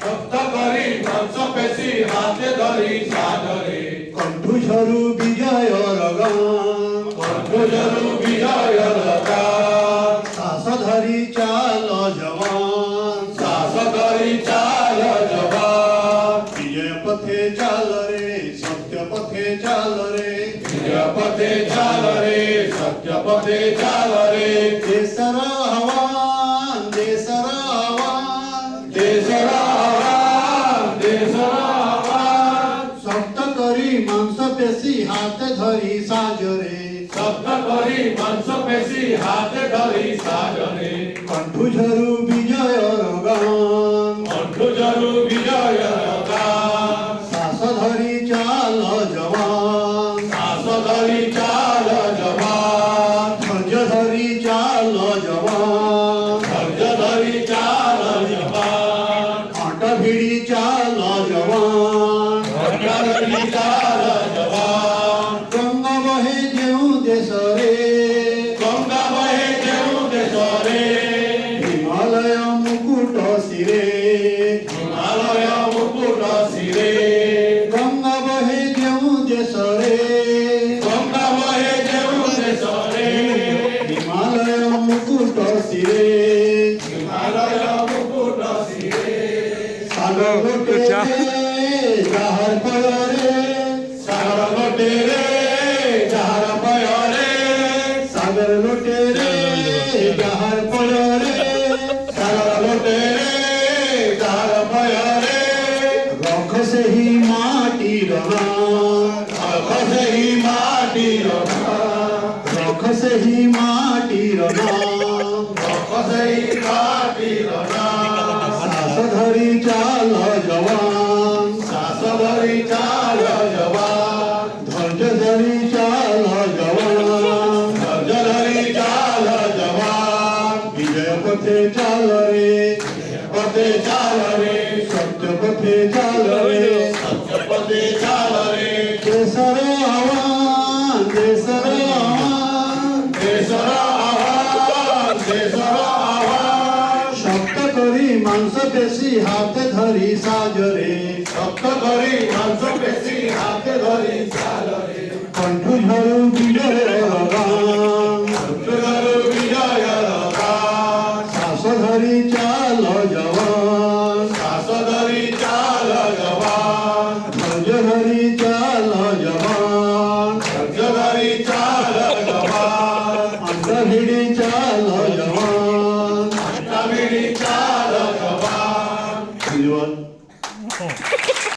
শক্ত করি মাংসপেশী হাতে ধরি সাদরে কণ্ঠঝরু বিজয়র গান কণ্ঠঝরু বিজয়র গান শ্বাস ধরি চাল জওয়ান শ্বাস ধরি চাল জবান বিজয় পথে চাল রে সত্য পথে চাল রে বিজয় পথে চাল রে সত্য পথে চাল রে দেশর আহ্বান দেশর আহ্বান দেশর আহ্বান দেশর আহ্বান শক্ত করি মাংসপেশী হাতে ধরি সাজরে শক্ত করি মাংসপেশী হাতে ধরি সাজরে কণ্ঠঝরু বিজয়র গান কণ্ঠঝরু বিজয়র গান শ্বাস ধরি চাল জওয়ান শ্বাস ধরি চাল জবান ধৈর্য ধরি চাল জওয়ান ধৈর্য ধরি চাল জবান আট ভিড়ি চাল জওয়ান ধৈর্য ধরি চাল জবান গঙ্গা বহে যেউ দেশরে গঙ্গা বহে যেউ দেশরে হিমালয় মুকুট শিরে হিমালয় মুকুট শিরে গঙ্গা বহে যেউ দেশরে গঙ্গা বহে যেউ দেশরে হিমালয় মুকুট শিরে হিমালয় মুকুট শিরে সাগর ঘটে যাহার পয়রে সাগর ঘটে রে যাহার পয়রে সাগর লোটে রে যাহার পয়রে সাগর ঘটে রে যাহার পয়রে রখ সেহি মাটির রখ সেই মাটির রখ সেহি মাটির রখ সেই মাটির শ্বাস ধরি চাল জওয়ান শ্বাস ধরি চাল জবান ধৈর্য ধরি চাল জওয়ান ধৈর্য ধরি চাল জবান বিজয় পথে চাল রে পথে চাল রে সত্য পথে চাল রে সত্য পথে চাল রে দেশর আহ্বান দেশর আহ্বান দেশর আহ্বান দেশর আহ্বান শক্ত করি মাংসপেশী হাতে ধরি সাজরে শক্ত করি মাংসপেশী হাতে ধরি চাল রে কণ্ঠঝরু বিজয়ের গান কণ্ঠঝরু বিজয়র গান শ্বাস ধরি চাল জওয়ান শ্বাস ধরি চাল জবান ধৈর্য ধরি চাল জওয়ান ধৈর্য ধরি চাল জবান আট ভিড়ি চাল জওয়ান কামিনী চাল জবান ধন্যবাদ